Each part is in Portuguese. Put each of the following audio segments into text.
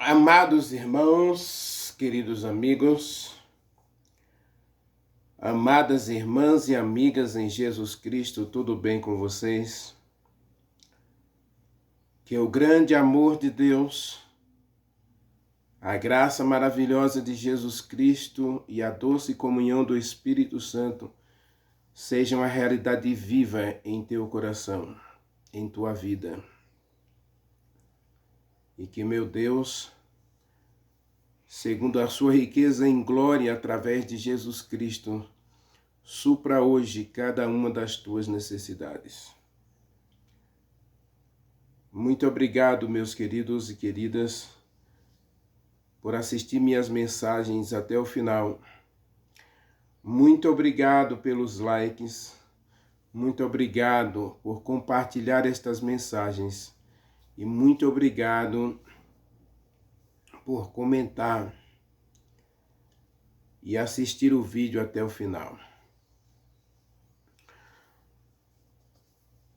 Amados irmãos, queridos amigos, amadas irmãs e amigas em Jesus Cristo, tudo bem com vocês? Que o grande amor de Deus, a graça maravilhosa de Jesus Cristo e a doce comunhão do Espírito Santo sejam uma realidade viva em teu coração, em tua vida. E que, meu Deus, segundo a sua riqueza em glória através de Jesus Cristo, supra hoje cada uma das tuas necessidades. Muito obrigado, meus queridos e queridas, por assistir minhas mensagens até o final. Muito obrigado pelos likes. Muito obrigado por compartilhar estas mensagens. E muito obrigado por comentar e assistir o vídeo até o final.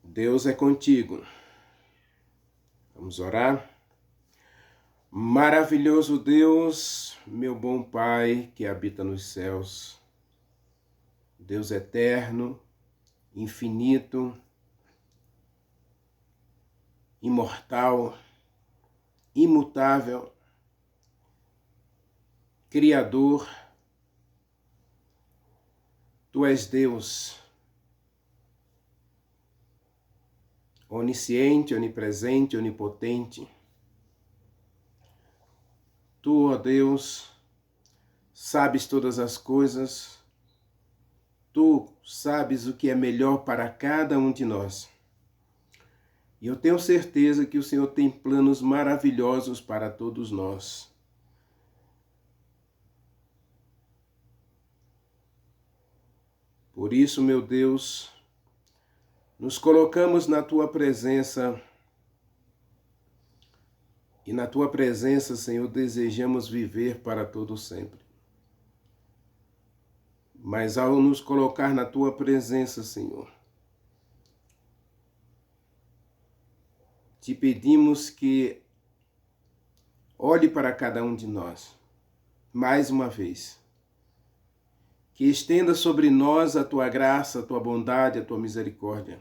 Deus é contigo. Vamos orar? Maravilhoso Deus, meu bom Pai que habita nos céus, Deus eterno, infinito, imortal, imutável, Criador, Tu és Deus, onisciente, onipresente, onipotente. Tu, ó Deus, sabes todas as coisas. Tu sabes o que é melhor para cada um de nós. E eu tenho certeza que o Senhor tem planos maravilhosos para todos nós. Por isso, meu Deus, nos colocamos na Tua presença. E na Tua presença, Senhor, desejamos viver para todo sempre. Mas ao nos colocar na Tua presença, Senhor, te pedimos que olhe para cada um de nós, mais uma vez. Que estenda sobre nós a Tua graça, a Tua bondade, a Tua misericórdia.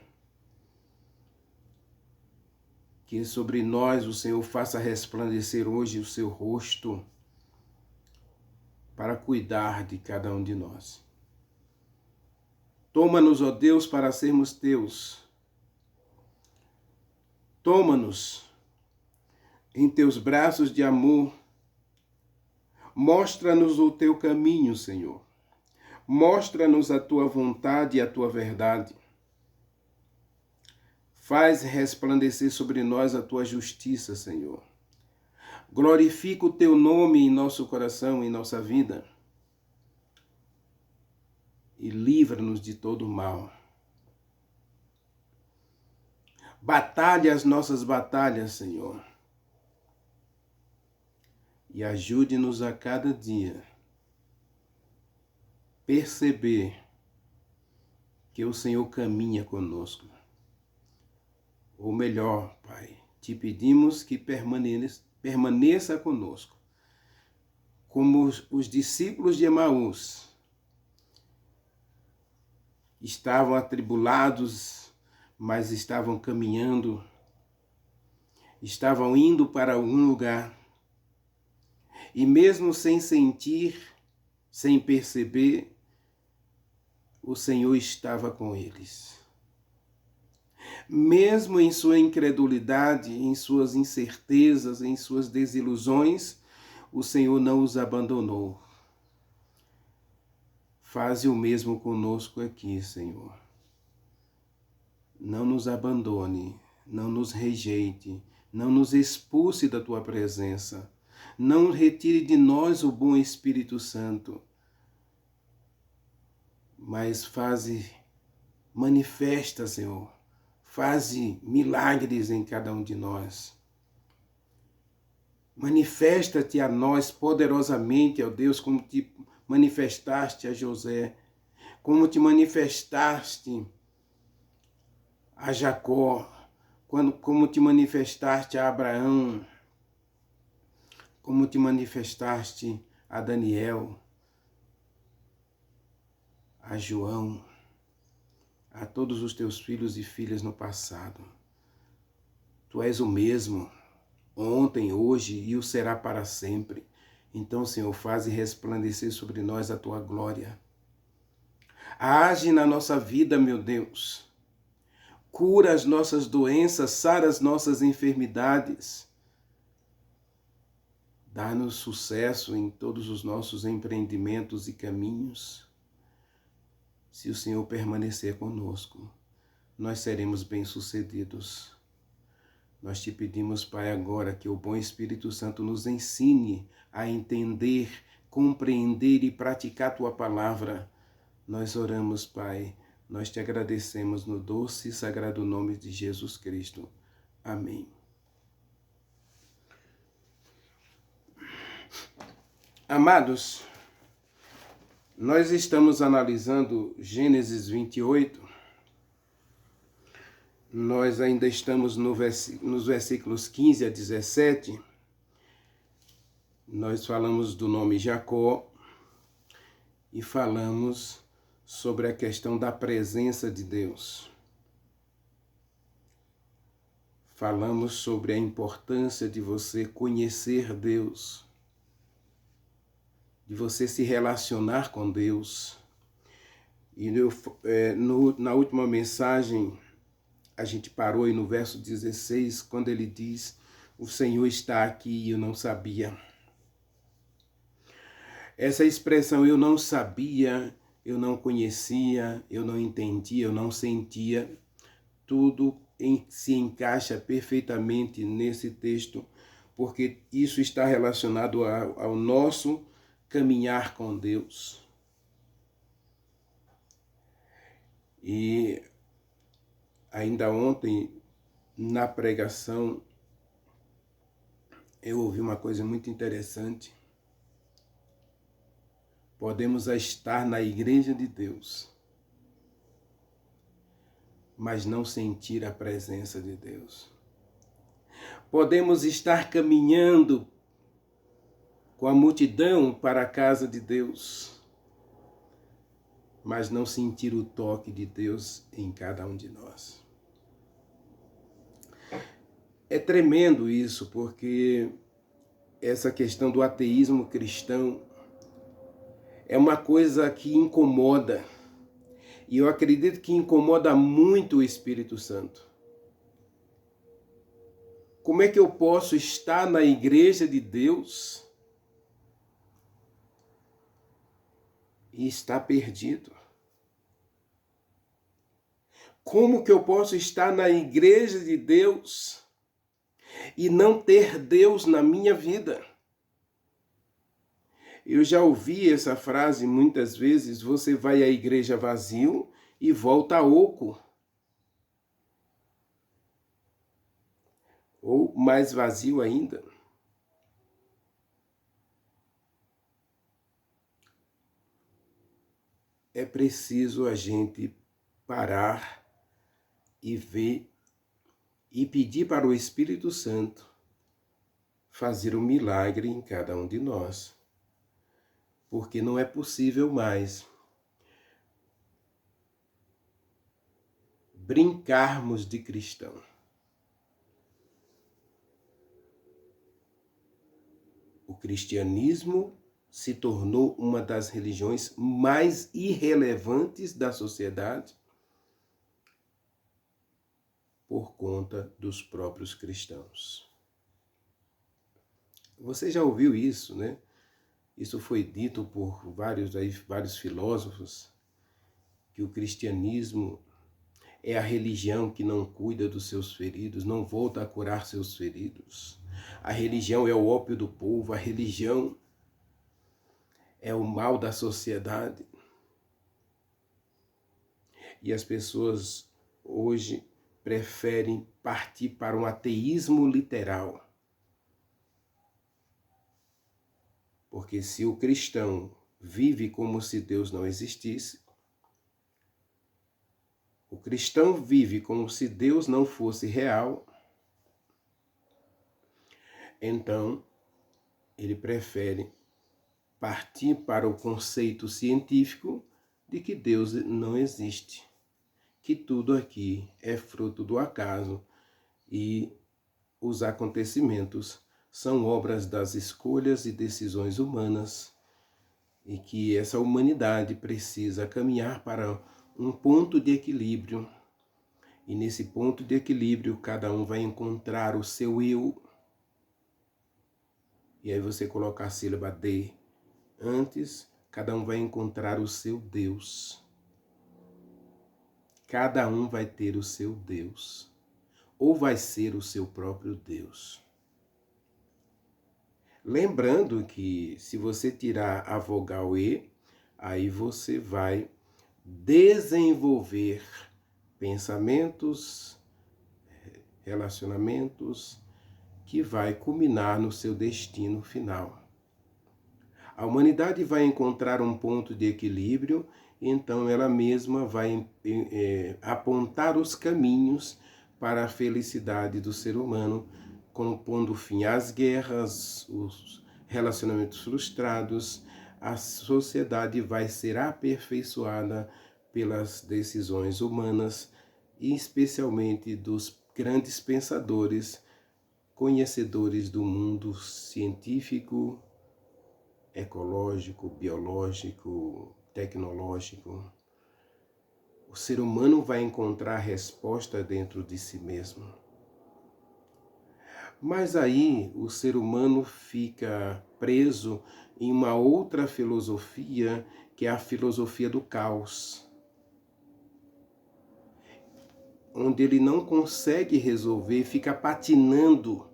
Que sobre nós o Senhor faça resplandecer hoje o Seu rosto para cuidar de cada um de nós. Toma-nos, ó Deus, para sermos Teus. Toma-nos em Teus braços de amor. Mostra-nos o Teu caminho, Senhor. Mostra-nos a Tua vontade e a Tua verdade. Faz resplandecer sobre nós a Tua justiça, Senhor. Glorifica o Teu nome em nosso coração, em nossa vida. E livra-nos de todo mal. Batalhe as nossas batalhas, Senhor. E ajude-nos a cada dia perceber que o Senhor caminha conosco. Ou melhor, Pai, te pedimos que permaneça conosco. Como os discípulos de Emaús estavam atribulados, mas estavam caminhando, estavam indo para algum lugar, e mesmo sem sentir, sem perceber, o Senhor estava com eles. Mesmo em sua incredulidade, em suas incertezas, em suas desilusões, o Senhor não os abandonou. Faze o mesmo conosco aqui, Senhor. Não nos abandone, não nos rejeite, não nos expulse da Tua presença. Não retire de nós o bom Espírito Santo, mas manifesta, Senhor, faze milagres em cada um de nós. Manifesta-te a nós poderosamente, ó Deus, como te manifestaste a José, como te manifestaste a Jacó, como te manifestaste a Abraão, como te manifestaste a Daniel, a João, a todos os teus filhos e filhas no passado. Tu és o mesmo, ontem, hoje e o será para sempre. Então, Senhor, faze resplandecer sobre nós a tua glória. Age na nossa vida, meu Deus. Cura as nossas doenças, sara as nossas enfermidades. Dá-nos sucesso em todos os nossos empreendimentos e caminhos. Se o Senhor permanecer conosco, nós seremos bem-sucedidos. Nós te pedimos, Pai, agora que o bom Espírito Santo nos ensine a entender, compreender e praticar a tua palavra. Nós oramos, Pai, nós te agradecemos no doce e sagrado nome de Jesus Cristo. Amém. Amados, nós estamos analisando Gênesis 28. Nós ainda estamos nos versículos 15 a 17. Nós falamos do nome Jacó e falamos sobre a questão da presença de Deus. Falamos sobre a importância de você conhecer Deus, de você se relacionar com Deus. E na última mensagem, a gente parou aí no verso 16, quando ele diz, o Senhor está aqui e eu não sabia. Essa expressão, eu não sabia, eu não conhecia, eu não entendia, eu não sentia, tudo se encaixa perfeitamente nesse texto, porque isso está relacionado ao nosso caminhar com Deus. E ainda ontem, na pregação, eu ouvi uma coisa muito interessante. Podemos estar na igreja de Deus, mas não sentir a presença de Deus. Podemos estar caminhando com a multidão para a casa de Deus, mas não sentir o toque de Deus em cada um de nós. É tremendo isso, porque essa questão do ateísmo cristão é uma coisa que incomoda. E eu acredito que incomoda muito o Espírito Santo. Como é que eu posso estar na igreja de Deus e estar perdido? Como que eu posso estar na igreja de Deus e não ter Deus na minha vida? Eu já ouvi essa frase muitas vezes, você vai à igreja vazio e volta oco. Ou mais vazio ainda. É preciso a gente parar e ver e pedir para o Espírito Santo fazer um milagre em cada um de nós. Porque não é possível mais brincarmos de cristão. O cristianismo se tornou uma das religiões mais irrelevantes da sociedade por conta dos próprios cristãos. Você já ouviu isso, né? Isso foi dito por vários filósofos, que o cristianismo é a religião que não cuida dos seus feridos, não volta a curar seus feridos. A religião é o ópio do povo, a religião é o mal da sociedade. E as pessoas hoje preferem partir para um ateísmo literal. Porque se o cristão vive como se Deus não existisse, o cristão vive como se Deus não fosse real, então ele prefere partir para o conceito científico de que Deus não existe, que tudo aqui é fruto do acaso e os acontecimentos são obras das escolhas e decisões humanas e que essa humanidade precisa caminhar para um ponto de equilíbrio. E nesse ponto de equilíbrio, cada um vai encontrar o seu eu. E aí você coloca a sílaba de antes, cada um vai encontrar o seu Deus. Cada um vai ter o seu Deus. Ou vai ser o seu próprio Deus. Lembrando que se você tirar a vogal E, aí você vai desenvolver pensamentos, relacionamentos, que vai culminar no seu destino final. A humanidade vai encontrar um ponto de equilíbrio, então ela mesma vai apontar os caminhos para a felicidade do ser humano, pondo fim às guerras, os relacionamentos frustrados. A sociedade vai ser aperfeiçoada pelas decisões humanas, e especialmente dos grandes pensadores, conhecedores do mundo científico, ecológico, biológico, tecnológico. O ser humano vai encontrar resposta dentro de si mesmo. Mas aí o ser humano fica preso em uma outra filosofia, que é a filosofia do caos, onde ele não consegue resolver, fica patinando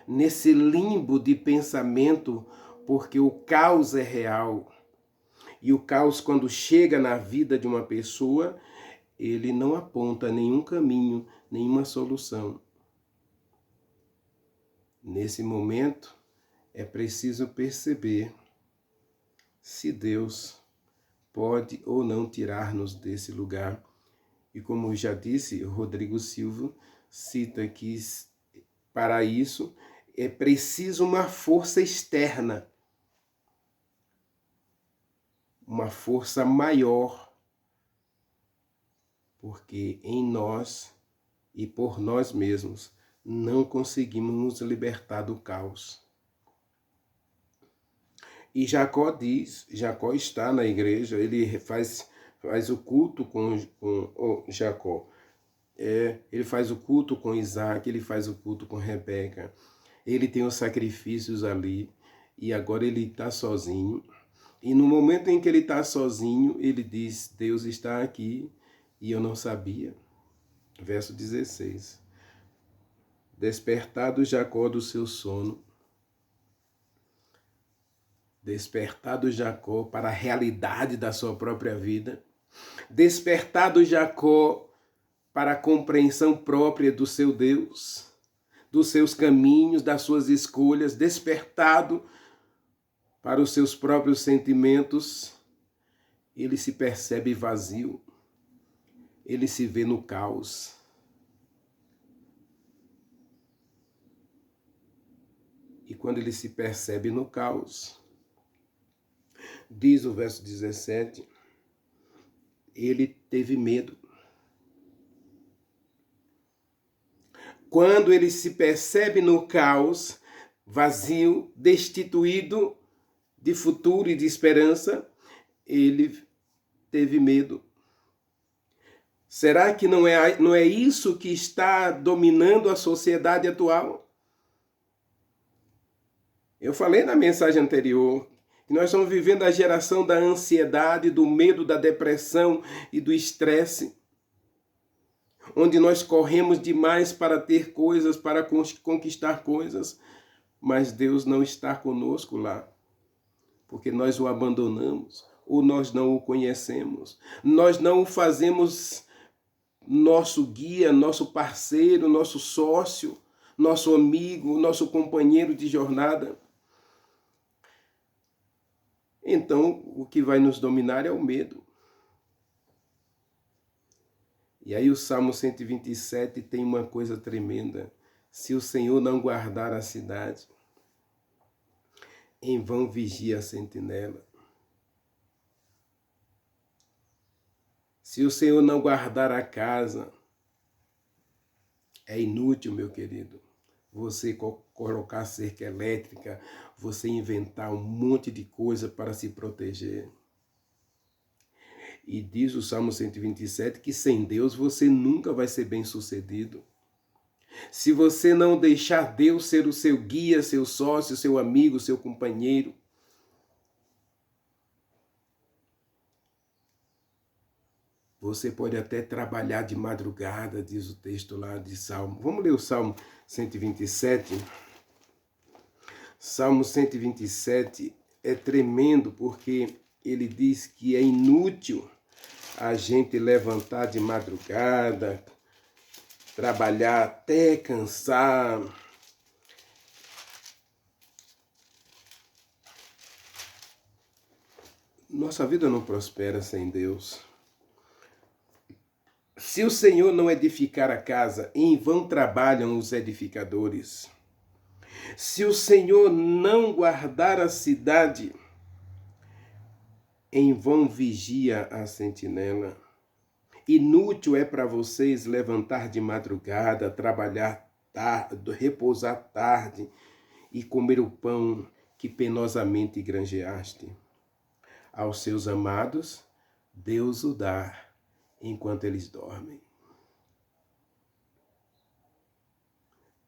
nesse limbo de pensamento, porque o caos é real. E o caos, quando chega na vida de uma pessoa, ele não aponta nenhum caminho, nenhuma solução. Nesse momento, é preciso perceber se Deus pode ou não tirar-nos desse lugar. E como já disse, Rodrigo Silva cita que para isso é preciso uma força externa, uma força maior, porque em nós e por nós mesmos não conseguimos nos libertar do caos. E Jacó diz, Jacó está na igreja, ele faz o culto com Jacó. Ele faz o culto com Isaac, ele faz o culto com Rebeca. Ele tem os sacrifícios ali e agora ele está sozinho. E no momento em que ele está sozinho, ele diz, Deus está aqui e eu não sabia. Verso 16. Despertado Jacó do seu sono, despertado Jacó para a realidade da sua própria vida, despertado Jacó para a compreensão própria do seu Deus, dos seus caminhos, das suas escolhas, despertado para os seus próprios sentimentos, ele se percebe vazio, ele se vê no caos. E quando ele se percebe no caos, diz o verso 17, ele teve medo. Quando ele se percebe no caos, vazio, destituído de futuro e de esperança, ele teve medo. Será que não é isso que está dominando a sociedade atual? Eu falei na mensagem anterior que nós estamos vivendo a geração da ansiedade, do medo, da depressão e do estresse, onde nós corremos demais para ter coisas, para conquistar coisas, mas Deus não está conosco lá, porque nós o abandonamos ou nós não o conhecemos. Nós não o fazemos nosso guia, nosso parceiro, nosso sócio, nosso amigo, nosso companheiro de jornada. Então, o que vai nos dominar é o medo. E aí o Salmo 127 tem uma coisa tremenda. Se o Senhor não guardar a cidade, em vão vigia a sentinela. Se o Senhor não guardar a casa, é inútil, meu querido, você colocar cerca elétrica, você inventar um monte de coisa para se proteger. E diz o Salmo 127 que sem Deus você nunca vai ser bem-sucedido. Se você não deixar Deus ser o seu guia, seu sócio, seu amigo, seu companheiro, você pode até trabalhar de madrugada, diz o texto lá de Salmo. Vamos ler o Salmo 127. Salmo 127 é tremendo porque ele diz que é inútil a gente levantar de madrugada, trabalhar até cansar. Nossa vida não prospera sem Deus. Se o Senhor não edificar a casa, em vão trabalham os edificadores. Se o Senhor não guardar a cidade, em vão vigia a sentinela. Inútil é para vocês levantar de madrugada, trabalhar tarde, repousar tarde e comer o pão que penosamente granjeaste. Aos seus amados, Deus o dá enquanto eles dormem.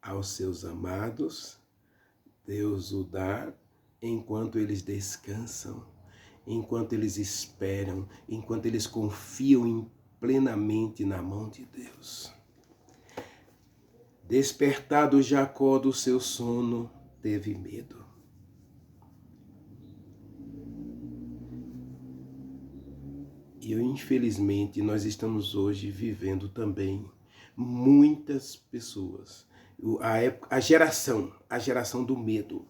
Aos seus amados, Deus o dá enquanto eles descansam, enquanto eles esperam, enquanto eles confiam plenamente na mão de Deus. Despertado Jacó do seu sono, teve medo. E infelizmente nós estamos hoje vivendo também muitas pessoas, a geração do medo.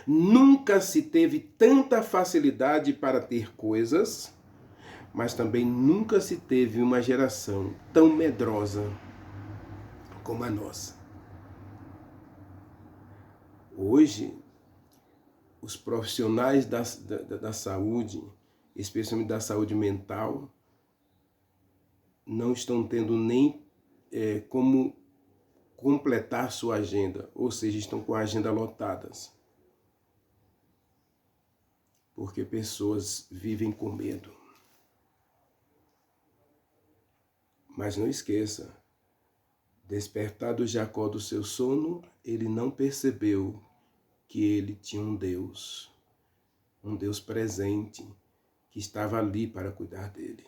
Nunca se teve tanta facilidade para ter coisas, mas também nunca se teve uma geração tão medrosa como a nossa. Hoje, os profissionais da saúde, especialmente da saúde mental, não estão tendo nem como completar sua agenda, ou seja, estão com a agenda lotadas. Porque pessoas vivem com medo. Mas não esqueça, despertado Jacó do seu sono, ele não percebeu que ele tinha um Deus presente, que estava ali para cuidar dele.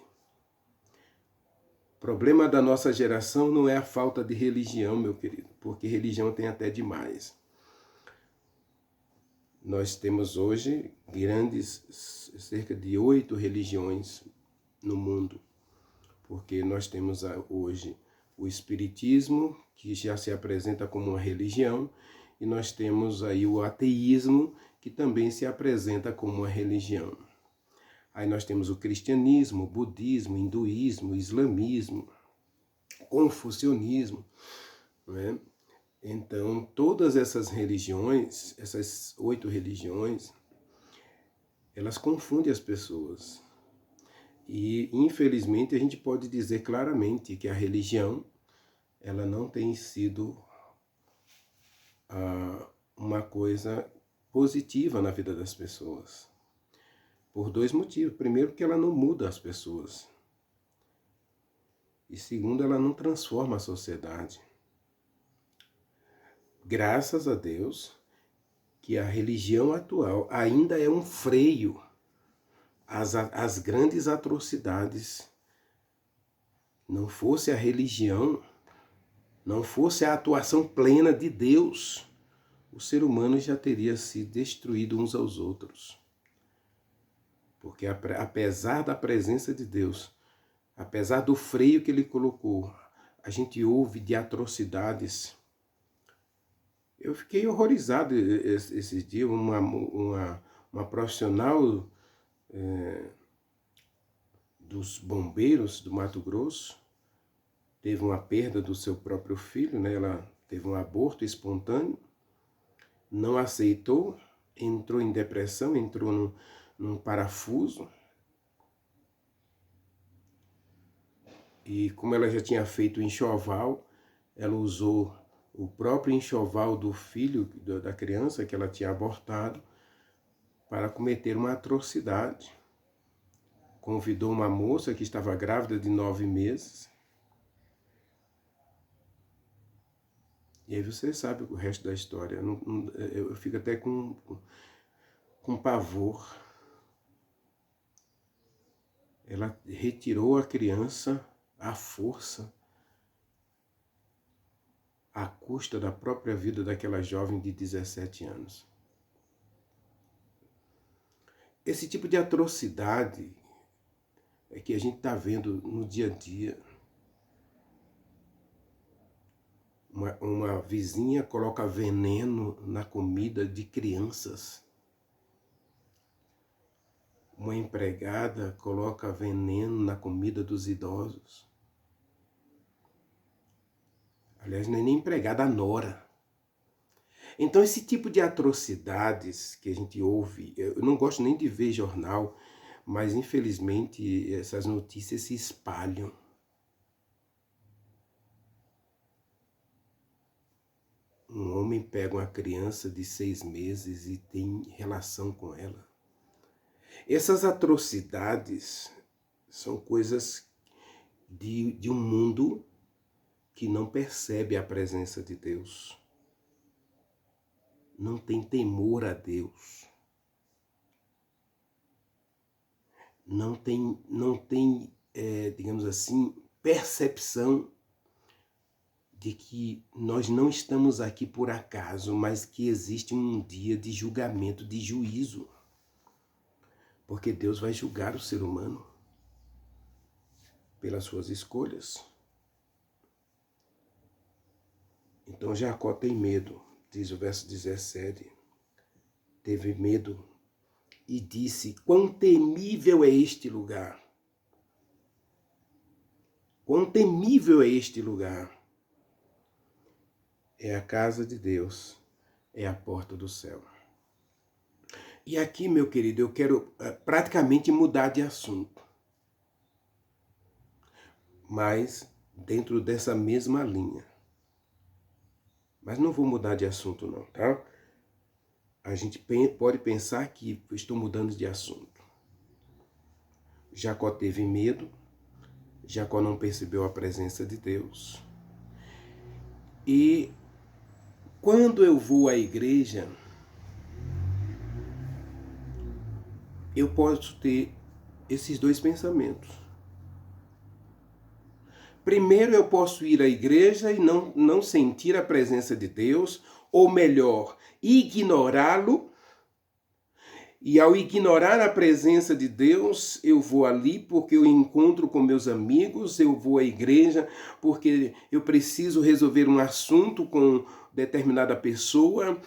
O problema da nossa geração não é a falta de religião, meu querido, porque religião tem até demais. Nós temos hoje cerca de 8 religiões no mundo, porque nós temos hoje o Espiritismo, que já se apresenta como uma religião, e nós temos aí o ateísmo, que também se apresenta como uma religião. Aí nós temos o cristianismo, o budismo, o hinduísmo, o islamismo, o confucionismo, não é? Então, todas essas religiões, essas 8 religiões, elas confundem as pessoas. E, infelizmente, a gente pode dizer claramente que a religião, ela não tem sido uma coisa positiva na vida das pessoas. Por 2 motivos. Primeiro, que ela não muda as pessoas. E segundo, ela não transforma a sociedade. Graças a Deus que a religião atual ainda é um freio às grandes atrocidades. Não fosse a religião, não fosse a atuação plena de Deus, o ser humano já teria se destruído uns aos outros. Porque apesar da presença de Deus, apesar do freio que ele colocou, a gente ouve de atrocidades. Eu fiquei horrorizado esses dias, uma profissional dos bombeiros do Mato Grosso teve uma perda do seu próprio filho, né? Ela teve um aborto espontâneo, não aceitou, entrou em depressão, entrou num parafuso. E como ela já tinha feito o enxoval, ela usou o próprio enxoval do filho da criança que ela tinha abortado para cometer uma atrocidade. Convidou uma moça que estava grávida de 9 meses. E aí você sabe o resto da história. Eu fico até com pavor. Ela retirou a criança à força, à custa da própria vida daquela jovem de 17 anos. Esse tipo de atrocidade é que a gente está vendo no dia a dia. Uma vizinha coloca veneno na comida de crianças. Uma empregada coloca veneno na comida dos idosos. Aliás, não é nem empregada, a nora. Então, esse tipo de atrocidades que a gente ouve, eu não gosto nem de ver jornal, mas infelizmente essas notícias se espalham. Um homem pega uma criança de 6 meses e tem relação com ela. Essas atrocidades são coisas de um mundo que não percebe a presença de Deus. Não tem temor a Deus. Não tem, digamos assim, percepção de que nós não estamos aqui por acaso, mas que existe um dia de julgamento, de juízo. Porque Deus vai julgar o ser humano pelas suas escolhas. Então Jacó tem medo, diz o verso 17. Teve medo e disse: quão temível é este lugar. Quão temível é este lugar. É a casa de Deus, é a porta do céu. E aqui, meu querido, eu quero praticamente mudar de assunto. Mas dentro dessa mesma linha. Mas não vou mudar de assunto não, tá? A gente pode pensar que eu estou mudando de assunto. Jacó teve medo. Jacó não percebeu a presença de Deus. E quando eu vou à igreja, eu posso ter esses dois pensamentos. Primeiro, eu posso ir à igreja e não sentir a presença de Deus, ou melhor, ignorá-lo. E ao ignorar a presença de Deus, eu vou ali porque eu encontro com meus amigos, eu vou à igreja porque eu preciso resolver um assunto com determinada pessoa,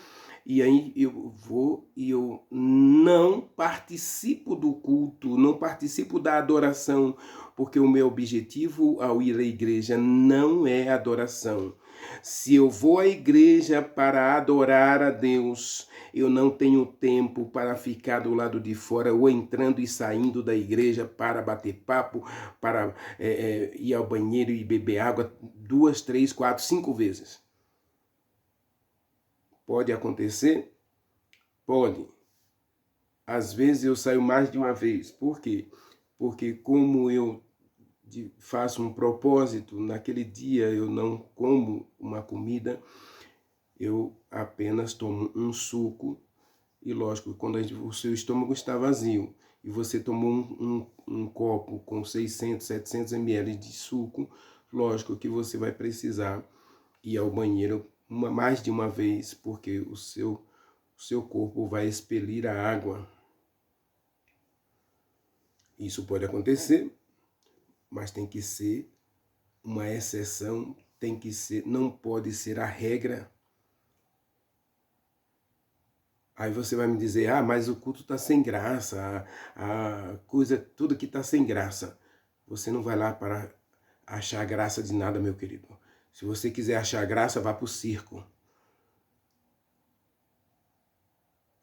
e aí eu vou e eu não participo do culto, não participo da adoração, porque o meu objetivo ao ir à igreja não é adoração. Se eu vou à igreja para adorar a Deus, eu não tenho tempo para ficar do lado de fora ou entrando e saindo da igreja para bater papo, para ir ao banheiro e beber água 2, 3, 4, 5 vezes. Pode acontecer? Pode. Às vezes eu saio mais de uma vez. Por quê? Porque como eu faço um propósito, naquele dia eu não como uma comida, eu apenas tomo um suco. E lógico, quando o seu estômago está vazio e você tomou um copo com 600, 700 ml de suco, lógico que você vai precisar ir ao banheiro mais de uma vez, porque o seu corpo vai expelir a água. Isso pode acontecer, mas tem que ser uma exceção, não pode ser a regra. Aí você vai me dizer, mas o culto está sem graça, a coisa, tudo que está sem graça. Você não vai lá para achar graça de nada, meu querido. Se você quiser achar graça, vá para o circo.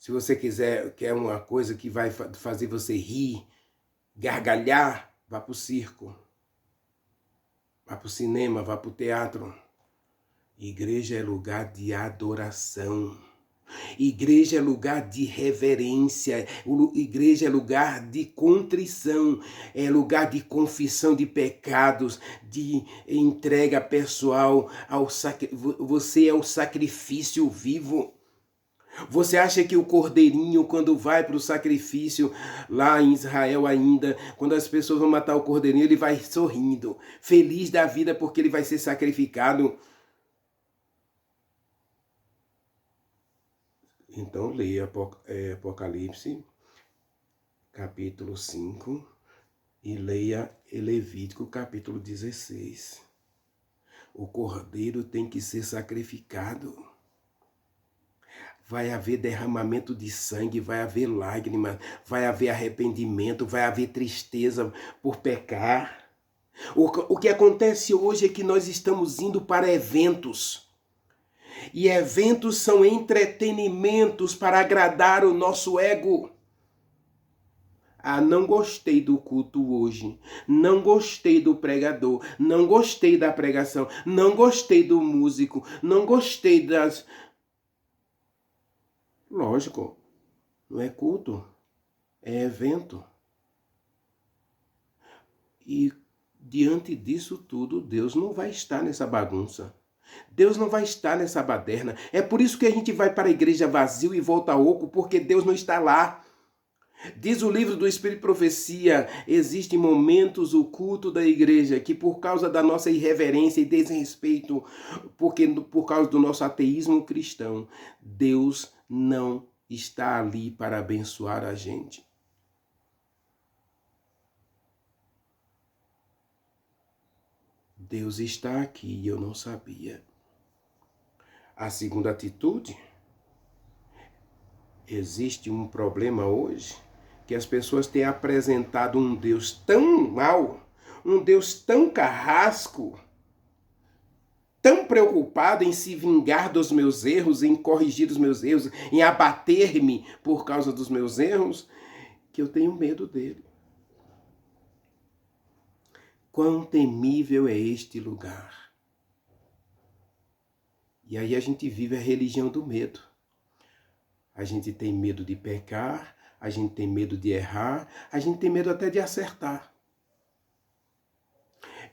Se você quer uma coisa que vai fazer você rir, gargalhar, vá para o circo, vá para o cinema, vá para o teatro. Igreja é lugar de adoração. Igreja é lugar de reverência, igreja é lugar de contrição, é lugar de confissão de pecados, de entrega pessoal você é o sacrifício vivo. Você acha que o cordeirinho, quando vai para o sacrifício lá em Israel ainda, quando as pessoas vão matar o cordeirinho, ele vai sorrindo, feliz da vida porque ele vai ser sacrificado? Então leia Apocalipse, capítulo 5, e leia Levítico, capítulo 16. O cordeiro tem que ser sacrificado. Vai haver derramamento de sangue, vai haver lágrimas, vai haver arrependimento, vai haver tristeza por pecar. O que acontece hoje é que nós estamos indo para eventos. E eventos são entretenimentos para agradar o nosso ego. Ah, não gostei do culto hoje, não gostei do pregador, não gostei da pregação, não gostei do músico, não gostei das... Lógico, não é culto, é evento. E diante disso tudo, Deus não vai estar nessa bagunça. Deus não vai estar nessa baderna. É por isso que a gente vai para a igreja vazio e volta oco, porque Deus não está lá. Diz o livro do Espírito e Profecia, existem momentos o culto da igreja que por causa da nossa irreverência e desrespeito, por causa do nosso ateísmo cristão, Deus não está ali para abençoar a gente. Deus está aqui e eu não sabia. A segunda atitude, existe um problema hoje que as pessoas têm apresentado um Deus tão mau, um Deus tão carrasco, tão preocupado em se vingar dos meus erros, em corrigir os meus erros, em abater-me por causa dos meus erros, que eu tenho medo dele. Quão temível é este lugar. E aí a gente vive a religião do medo. A gente tem medo de pecar, a gente tem medo de errar, a gente tem medo até de acertar.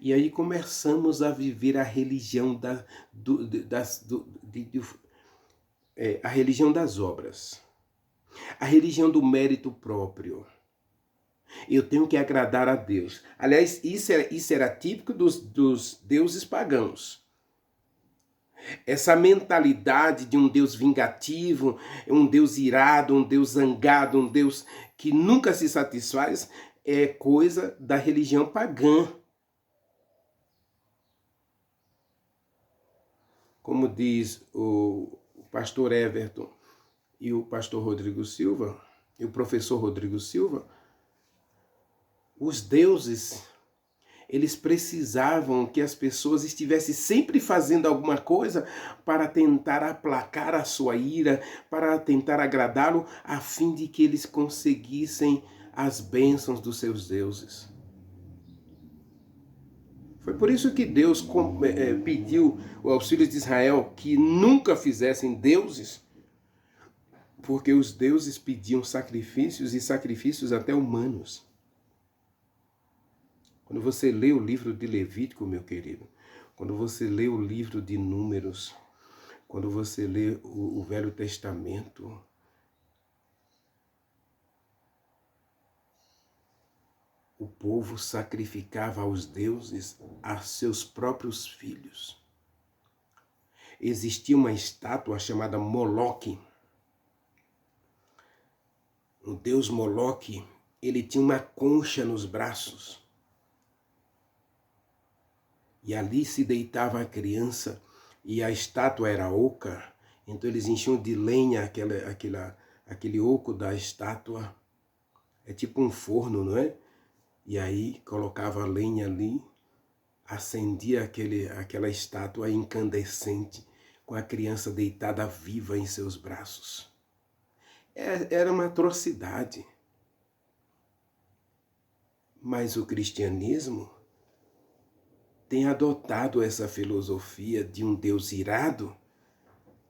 E aí começamos a viver a religião a religião das obras, a religião do mérito próprio. Eu tenho que agradar a Deus. Aliás, isso era típico dos deuses pagãos. Essa mentalidade de um Deus vingativo, um Deus irado, um Deus zangado, um Deus que nunca se satisfaz, é coisa da religião pagã. Como diz o pastor Everton e o pastor Rodrigo Silva, e o professor Rodrigo Silva, os deuses, eles precisavam que as pessoas estivessem sempre fazendo alguma coisa para tentar aplacar a sua ira, para tentar agradá-lo, a fim de que eles conseguissem as bênçãos dos seus deuses. Foi por isso que Deus pediu aos filhos de Israel que nunca fizessem deuses, porque os deuses pediam sacrifícios e sacrifícios até humanos. Quando você lê o livro de Levítico, meu querido, quando você lê o livro de Números, quando você lê o Velho Testamento, o povo sacrificava aos deuses a seus próprios filhos. Existia uma estátua chamada Moloque. O deus Moloque, ele tinha uma concha nos braços. E ali se deitava a criança, e a estátua era oca, então eles enchiam de lenha aquele oco da estátua. É tipo um forno, não é? E aí colocava a lenha ali, acendia aquela estátua incandescente, com a criança deitada viva em seus braços. Era uma atrocidade. Mas o cristianismo tem adotado essa filosofia de um Deus irado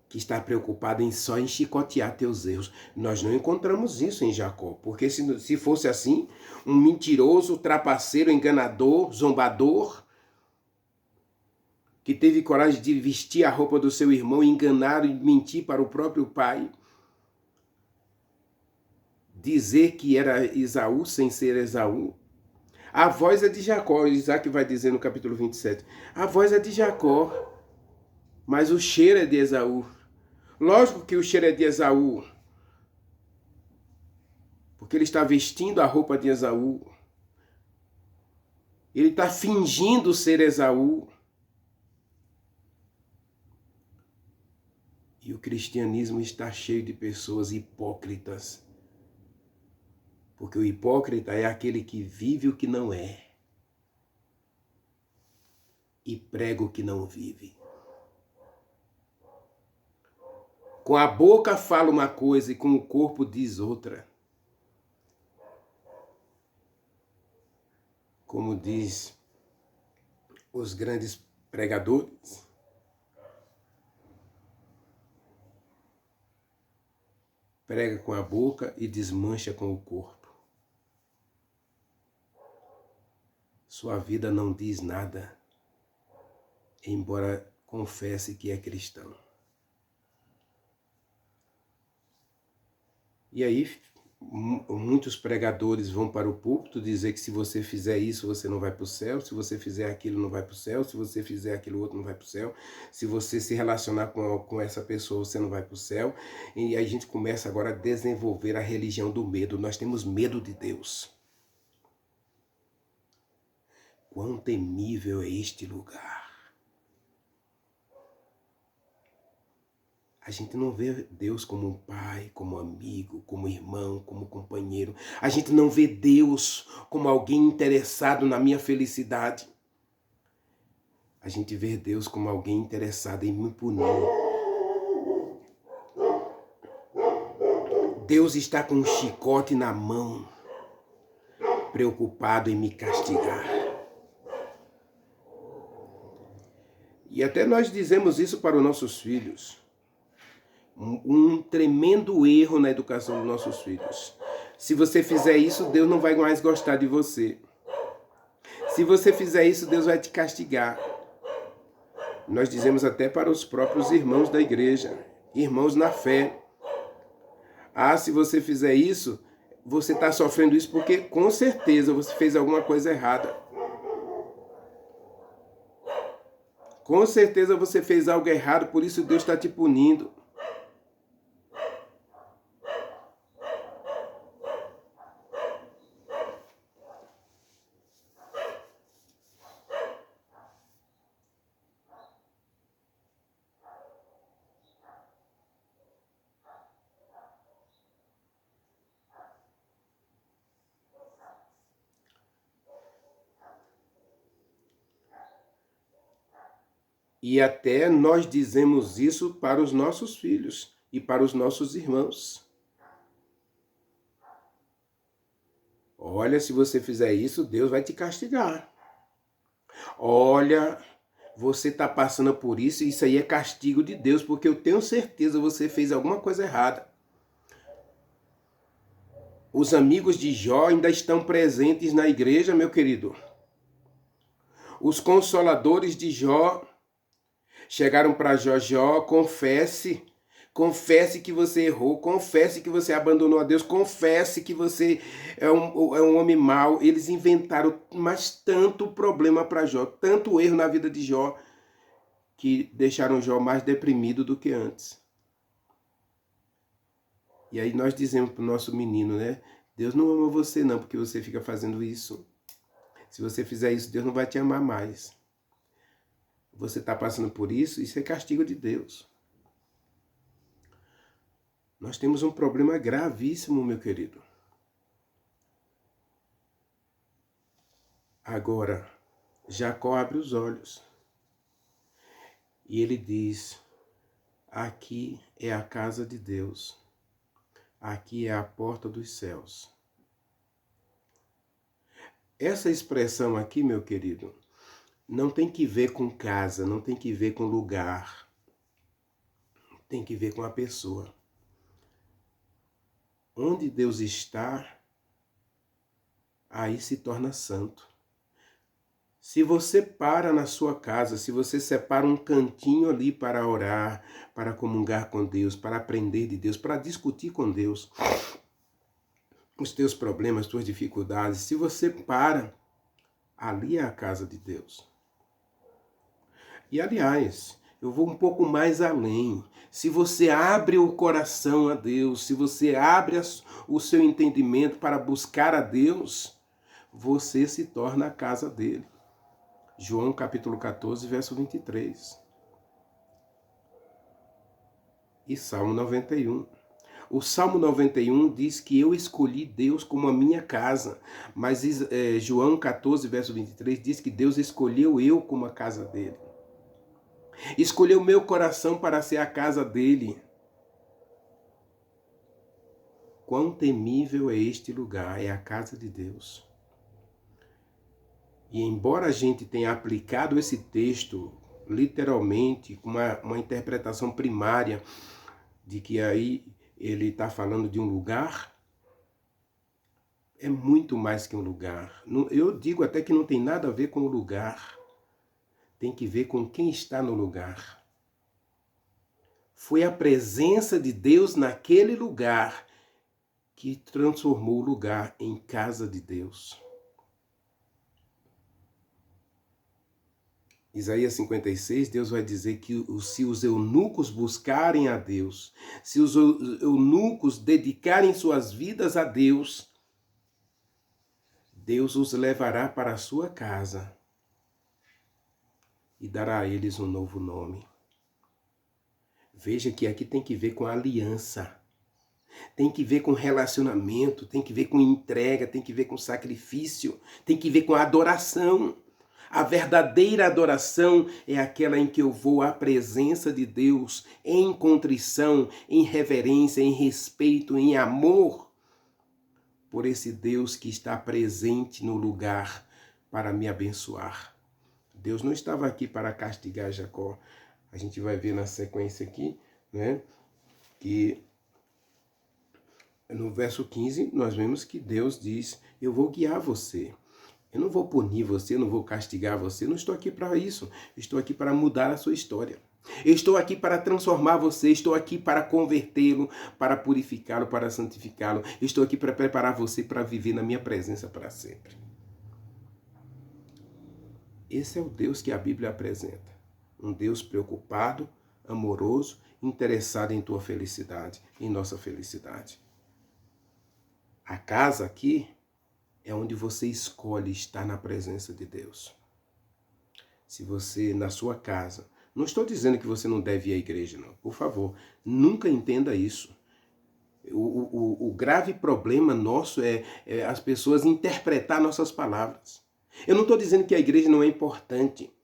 que está preocupado só em chicotear teus erros. Nós não encontramos isso em Jacó, porque se fosse assim, um mentiroso, trapaceiro, enganador, zombador, que teve coragem de vestir a roupa do seu irmão, enganar e mentir para o próprio pai, dizer que era Esaú sem ser Esaú. A voz é de Jacó, Isaac vai dizer no capítulo 27. A voz é de Jacó, mas o cheiro é de Esaú. Lógico que o cheiro é de Esaú, porque ele está vestindo a roupa de Esaú. Ele está fingindo ser Esaú. E o cristianismo está cheio de pessoas hipócritas. Porque o hipócrita é aquele que vive o que não é e prega o que não vive. Com a boca fala uma coisa e com o corpo diz outra. Como diz os grandes pregadores, prega com a boca e desmancha com o corpo. Sua vida não diz nada, embora confesse que é cristão. E aí, muitos pregadores vão para o púlpito dizer que se você fizer isso, você não vai para o céu, se você fizer aquilo, não vai para o céu, se você fizer aquilo outro, não vai para o céu, se você se relacionar com essa pessoa, você não vai para o céu. E aí a gente começa agora a desenvolver a religião do medo. Nós temos medo de Deus. Quão temível é este lugar. A gente não vê Deus como um pai, como amigo, como irmão, como companheiro. A gente não vê Deus como alguém interessado na minha felicidade. A gente vê Deus como alguém interessado em me punir. Deus está com um chicote na mão, preocupado em me castigar. E até nós dizemos isso para os nossos filhos. Um tremendo erro na educação dos nossos filhos. Se você fizer isso, Deus não vai mais gostar de você. Se você fizer isso, Deus vai te castigar. Nós dizemos até para os próprios irmãos da igreja, irmãos na fé. Ah, se você fizer isso, você está sofrendo isso porque com certeza você fez alguma coisa errada. Com certeza você fez algo errado, por isso Deus está te punindo. E até nós dizemos isso para os nossos filhos e para os nossos irmãos. Olha, se você fizer isso, Deus vai te castigar. Olha, você está passando por isso, e isso aí é castigo de Deus, porque eu tenho certeza que você fez alguma coisa errada. Os amigos de Jó ainda estão presentes na igreja, meu querido. Os consoladores de Jó chegaram para Jó, confesse que você errou, confesse que você abandonou a Deus, confesse que você é um homem mau. Eles inventaram mais tanto problema para Jó, tanto erro na vida de Jó, que deixaram Jó mais deprimido do que antes. E aí nós dizemos para o nosso menino, né? Deus não ama você não, porque você fica fazendo isso. Se você fizer isso, Deus não vai te amar mais. Você está passando por isso, isso é castigo de Deus. Nós temos um problema gravíssimo, meu querido. Agora, Jacó abre os olhos. E ele diz, aqui é a casa de Deus. aqui é a porta dos céus. Essa expressão aqui, meu querido, não tem que ver com casa, não tem que ver com lugar, tem que ver com a pessoa. Onde Deus está, aí se torna santo. Se você para na sua casa, se você separa um cantinho ali para orar, para comungar com Deus, para aprender de Deus, para discutir com Deus os teus problemas, as tuas dificuldades, se você para, ali é a casa de Deus. E aliás, eu vou um pouco mais além. Se você abre o coração a Deus, se você abre o seu entendimento para buscar a Deus, você se torna a casa dele. João capítulo 14, verso 23. E Salmo 91. O Salmo 91 diz que eu escolhi Deus como a minha casa, mas João 14, verso 23 diz que Deus escolheu eu como a casa dele. Escolheu meu coração para ser a casa dele. Quão temível é este lugar, é a casa de Deus. E embora a gente tenha aplicado esse texto literalmente, com uma interpretação primária de que aí ele está falando de um lugar, é muito mais que um lugar. Eu digo até que não tem nada a ver com o lugar, tem que ver com quem está no lugar. Foi a presença de Deus naquele lugar que transformou o lugar em casa de Deus. Isaías 56, Deus vai dizer que se os eunucos buscarem a Deus, se os eunucos dedicarem suas vidas a Deus, Deus os levará para a sua casa e dará a eles um novo nome. Veja que aqui tem que ver com aliança, tem que ver com relacionamento, tem que ver com entrega, tem que ver com sacrifício, tem que ver com adoração. A verdadeira adoração é aquela em que eu vou à presença de Deus em contrição, em reverência, em respeito, em amor por esse Deus que está presente no lugar para me abençoar. Deus não estava aqui para castigar Jacó. A gente vai ver na sequência aqui, né, que no verso 15 nós vemos que Deus diz: eu vou guiar você. Eu não vou punir você, eu não vou castigar você, eu não estou aqui para isso. Estou aqui para mudar a sua história. Eu estou aqui para transformar você, estou aqui para convertê-lo, para purificá-lo, para santificá-lo. Estou aqui para preparar você para viver na minha presença para sempre. Esse é o Deus que a Bíblia apresenta. Um Deus preocupado, amoroso, interessado em tua felicidade, em nossa felicidade. A casa aqui é onde você escolhe estar na presença de Deus. Se você, na sua casa, não estou dizendo que você não deve ir à igreja, não. Por favor, nunca entenda isso. O grave problema nosso é as pessoas interpretar nossas palavras. Eu não estou dizendo que a igreja não é importante.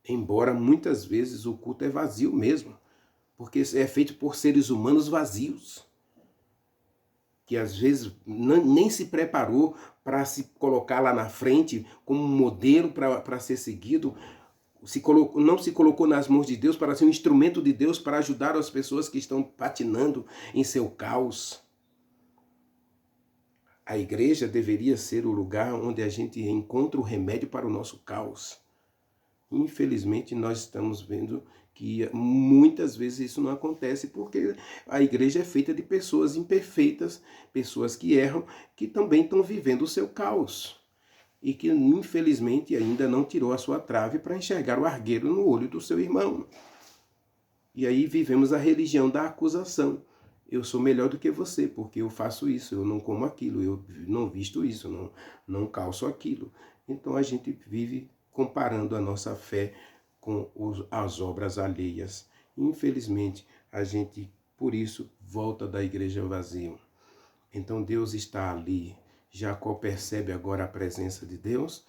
Embora muitas vezes o culto é vazio mesmo. Porque é feito por seres humanos vazios. Que às vezes nem se preparou para se colocar lá na frente como um modelo para ser seguido, não se colocou nas mãos de Deus para ser um instrumento de Deus para ajudar as pessoas que estão patinando em seu caos. A igreja deveria ser o lugar onde a gente encontra o remédio para o nosso caos. Infelizmente, nós estamos vendo que muitas vezes isso não acontece porque a igreja é feita de pessoas imperfeitas, pessoas que erram, que também estão vivendo o seu caos e que infelizmente ainda não tirou a sua trave para enxergar o argueiro no olho do seu irmão. E aí vivemos a religião da acusação. Eu sou melhor do que você porque eu faço isso, eu não como aquilo, eu não visto isso, não calço aquilo. Então a gente vive comparando a nossa fé com as obras alheias. Infelizmente, a gente, por isso, volta da igreja vazia. Então Deus está ali. Jacó percebe agora a presença de Deus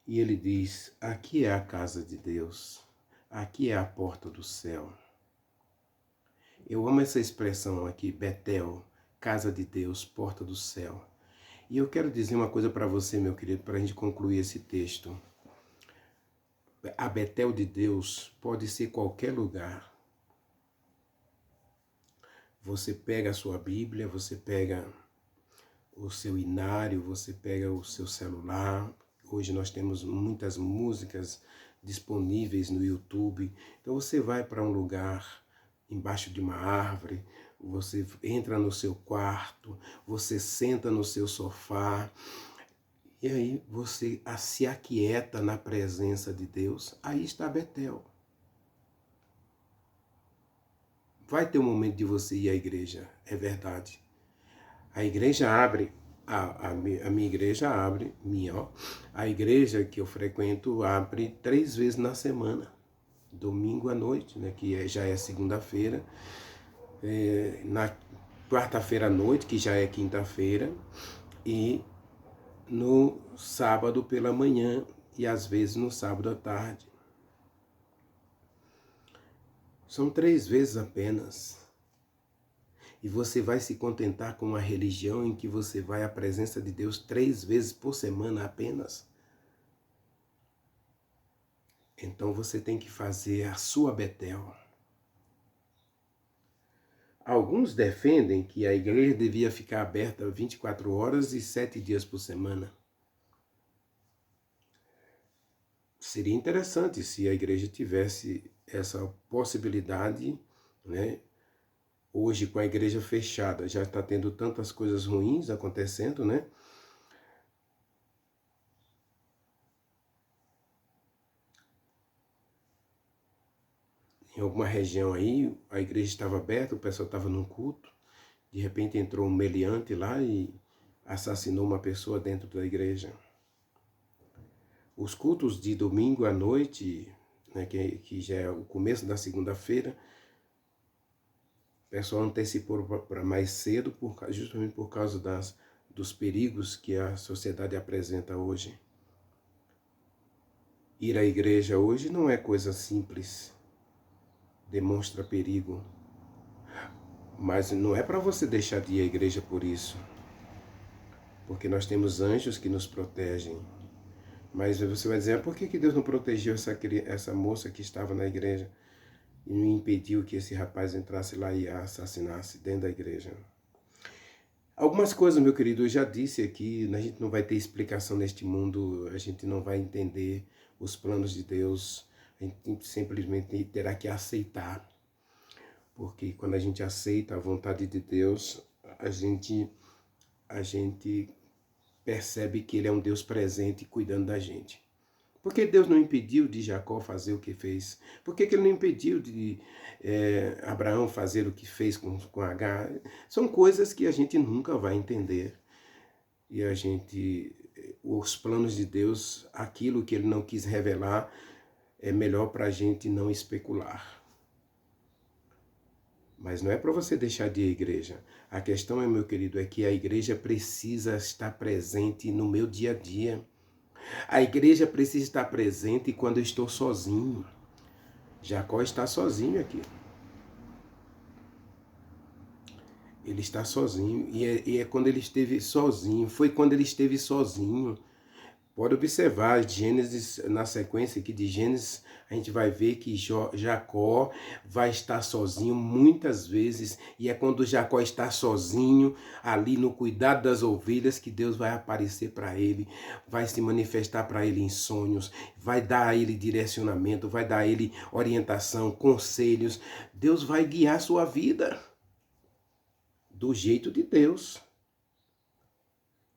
e ele diz: aqui é a casa de Deus, aqui é a porta do céu. Eu amo essa expressão aqui, Betel, casa de Deus, porta do céu. E eu quero dizer uma coisa para você, meu querido, para a gente concluir esse texto. A Betel de Deus pode ser qualquer lugar. Você pega a sua Bíblia, você pega o seu inário, você pega o seu celular. Hoje nós temos muitas músicas disponíveis no YouTube. Então você vai para um lugar embaixo de uma árvore, você entra no seu quarto, você senta no seu sofá, e aí você se aquieta na presença de Deus. Aí está Betel. Vai ter um momento de você ir à igreja, é verdade. A igreja abre, a minha igreja abre, a igreja que eu frequento abre 3 vezes na semana. Domingo à noite, né, que já é segunda-feira, na quarta-feira à noite, que já é quinta-feira, e no sábado pela manhã e às vezes no sábado à tarde. São 3 vezes apenas. E você vai se contentar com uma religião em que você vai à presença de Deus 3 vezes por semana apenas? Então você tem que fazer a sua Betel. Alguns defendem que a igreja devia ficar aberta 24 horas e 7 dias por semana. Seria interessante se a igreja tivesse essa possibilidade, né? Hoje, com a igreja fechada, já está tendo tantas coisas ruins acontecendo, né? Em alguma região aí, a igreja estava aberta, o pessoal estava num culto, de repente entrou um meliante lá e assassinou uma pessoa dentro da igreja. Os cultos de domingo à noite, né, que já é o começo da segunda-feira, o pessoal antecipou para mais cedo, justamente por causa dos perigos que a sociedade apresenta hoje. Ir à igreja hoje não é coisa simples, demonstra perigo. Mas não é para você deixar de ir à igreja por isso, porque nós temos anjos que nos protegem. Mas você vai dizer, por que Deus não protegeu essa moça que estava na igreja e não impediu que esse rapaz entrasse lá e a assassinasse dentro da igreja? Algumas coisas, meu querido, eu já disse aqui, a gente não vai ter explicação neste mundo, a gente não vai entender os planos de Deus, a gente simplesmente terá que aceitar. Porque quando a gente aceita a vontade de Deus, a gente percebe que Ele é um Deus presente cuidando da gente. Por que Deus não impediu de Jacó fazer o que fez? Por que Ele não impediu de Abraão fazer o que fez com Agar? São coisas que a gente nunca vai entender. E os planos de Deus, aquilo que Ele não quis revelar, é melhor para a gente não especular. Mas não é para você deixar de ir à igreja. A questão, meu querido, é que a igreja precisa estar presente no meu dia a dia. A igreja precisa estar presente quando eu estou sozinho. Jacó está sozinho aqui. Ele está sozinho. E é quando ele esteve sozinho. Foi quando ele esteve sozinho. Pode observar, Gênesis, na sequência aqui de Gênesis, a gente vai ver que Jacó vai estar sozinho muitas vezes, e é quando Jacó está sozinho, ali no cuidado das ovelhas, que Deus vai aparecer para ele, vai se manifestar para ele em sonhos, vai dar a ele direcionamento, vai dar a ele orientação, conselhos. Deus vai guiar a sua vida do jeito de Deus.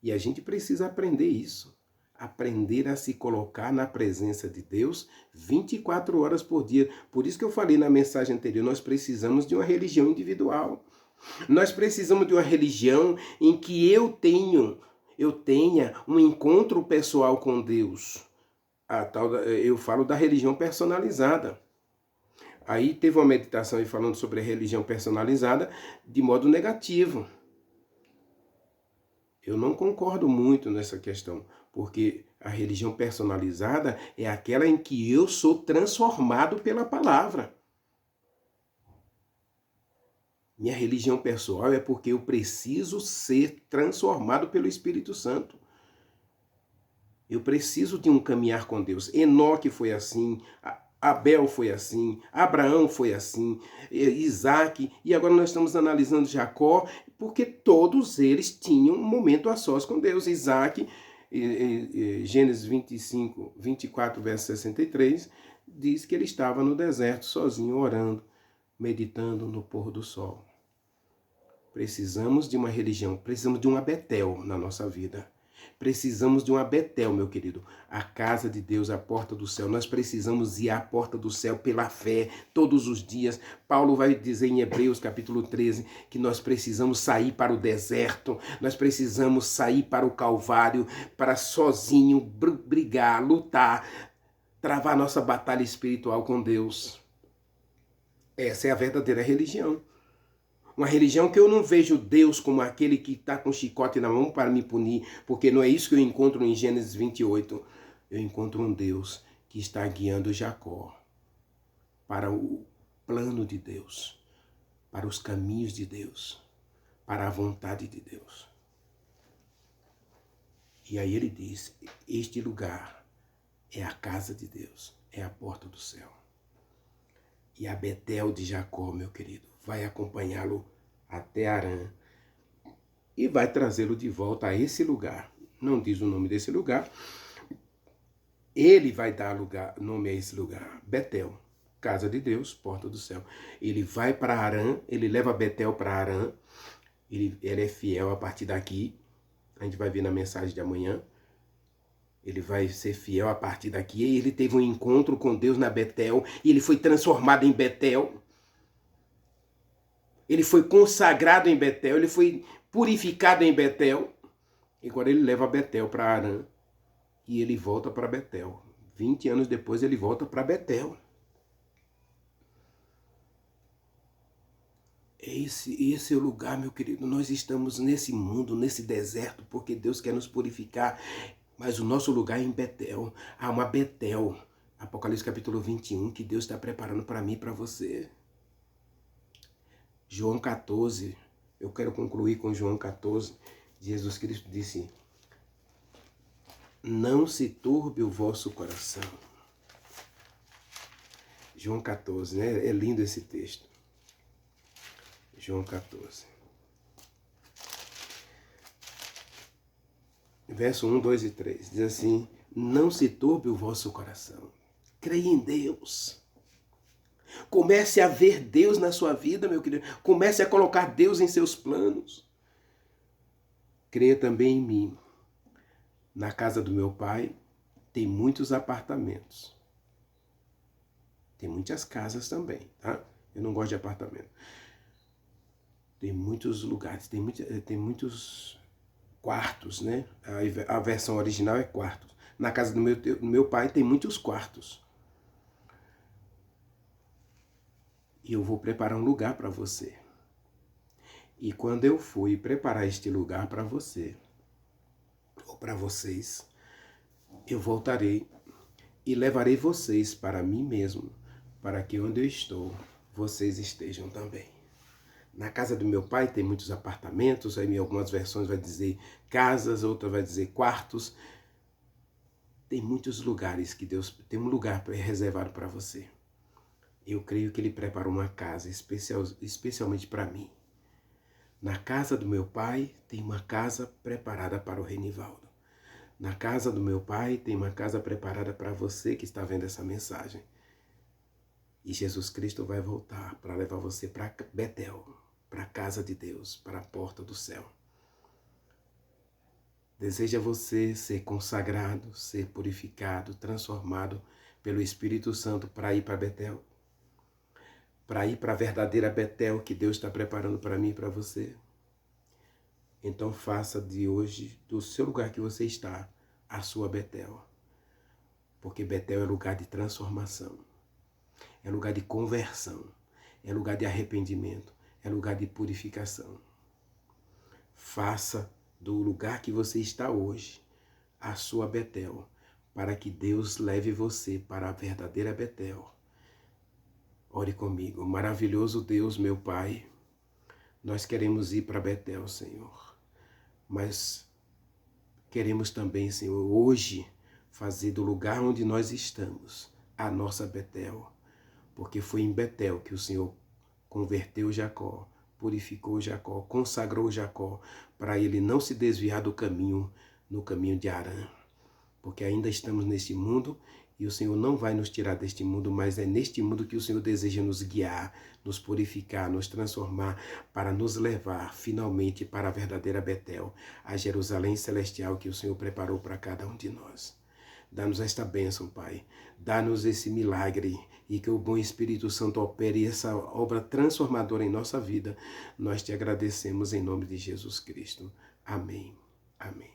E a gente precisa aprender isso. Aprender a se colocar na presença de Deus 24 horas por dia. Por isso que eu falei na mensagem anterior, nós precisamos de uma religião individual. Nós precisamos de uma religião em que eu tenha um encontro pessoal com Deus. Eu falo da religião personalizada. Aí teve uma meditação aí falando sobre a religião personalizada de modo negativo. Eu não concordo muito nessa questão, porque a religião personalizada é aquela em que eu sou transformado pela palavra. Minha religião pessoal é porque eu preciso ser transformado pelo Espírito Santo. Eu preciso de um caminhar com Deus. Enoque foi assim, Abel foi assim, Abraão foi assim, Isaac, e agora nós estamos analisando Jacó, porque todos eles tinham um momento a sós com Deus. Isaac, Gênesis 25, 24, verso 63, diz que ele estava no deserto sozinho, orando, meditando no pôr do sol. Precisamos de uma religião, precisamos de uma Betel na nossa vida. Precisamos de uma Betel, meu querido. A casa de Deus, a porta do céu. Nós precisamos ir à porta do céu pela fé, todos os dias. Paulo vai dizer em Hebreus, capítulo 13, que nós precisamos sair para o deserto. Nós precisamos sair para o Calvário, para sozinho brigar, lutar, travar nossa batalha espiritual com Deus. Essa é a verdadeira religião. Uma religião que eu não vejo Deus como aquele que está com chicote na mão para me punir, porque não é isso que eu encontro em Gênesis 28. Eu encontro um Deus que está guiando Jacó para o plano de Deus, para os caminhos de Deus, para a vontade de Deus. E aí ele diz, este lugar é a casa de Deus, é a porta do céu. E a Betel de Jacó, meu querido, vai acompanhá-lo até Harã e vai trazê-lo de volta a esse lugar. Não diz o nome desse lugar. Ele vai dar nome a esse lugar. Betel, casa de Deus, porta do céu. Ele vai para Harã, ele leva Betel para Harã. Ele é fiel a partir daqui. A gente vai ver na mensagem de amanhã. Ele vai ser fiel a partir daqui. E ele teve um encontro com Deus na Betel. E ele foi transformado em Betel. Ele foi consagrado em Betel. Ele foi purificado em Betel. E agora ele leva Betel para Harã. E ele volta para Betel. 20 anos depois ele volta para Betel. Esse é o lugar, meu querido. Nós estamos nesse mundo, nesse deserto, porque Deus quer nos purificar. Mas o nosso lugar é em Betel. Há uma Betel, Apocalipse capítulo 21, que Deus está preparando para mim e para você. João 14, eu quero concluir com João 14. Jesus Cristo disse, não se turbe o vosso coração. João 14, né? É lindo esse texto. João 14. Verso 1, 2 e 3. Diz assim, não se turbe o vosso coração. Creia em Deus. Comece a ver Deus na sua vida, meu querido. Comece a colocar Deus em seus planos. Creia também em mim. Na casa do meu pai tem muitos apartamentos. Tem muitas casas também, tá? Eu não gosto de apartamento. Tem muitos lugares, tem muitos quartos, né? A versão original é quartos. Na casa do meu pai tem muitos quartos. E eu vou preparar um lugar para você. E quando eu fui preparar este lugar para você, ou para vocês, eu voltarei e levarei vocês para mim mesmo, para que onde eu estou, vocês estejam também. Na casa do meu pai tem muitos apartamentos, aí em algumas versões vai dizer casas, outras vai dizer quartos. Tem muitos lugares que Deus tem um lugar reservado para você. Eu creio que Ele preparou uma casa especialmente para mim. Na casa do meu pai tem uma casa preparada para o Renivaldo. Na casa do meu pai tem uma casa preparada para você que está vendo essa mensagem. E Jesus Cristo vai voltar para levar você para Betel, para a casa de Deus, para a porta do céu. Deseja você ser consagrado, ser purificado, transformado pelo Espírito Santo para ir para Betel? Para ir para a verdadeira Betel que Deus está preparando para mim e para você? Então faça de hoje, do seu lugar que você está, a sua Betel. Porque Betel é lugar de transformação, é lugar de conversão, é lugar de arrependimento, é lugar de purificação. Faça do lugar que você está hoje a sua Betel, para que Deus leve você para a verdadeira Betel. Ore comigo. Maravilhoso Deus, meu Pai, Nós queremos ir para Betel, Senhor, mas queremos também, Senhor, hoje fazer do lugar onde nós estamos a nossa Betel, porque foi em Betel que o Senhor converteu Jacó, purificou Jacó, consagrou Jacó, para ele não se desviar do caminho, no caminho de Harã, porque ainda estamos neste mundo e o Senhor não vai nos tirar deste mundo, mas é neste mundo que o Senhor deseja nos guiar, nos purificar, nos transformar, para nos levar finalmente para a verdadeira Betel, a Jerusalém celestial que o Senhor preparou para cada um de nós. Dá-nos esta bênção, Pai. Dá-nos esse milagre e que o bom Espírito Santo opere essa obra transformadora em nossa vida. Nós te agradecemos em nome de Jesus Cristo. Amém. Amém.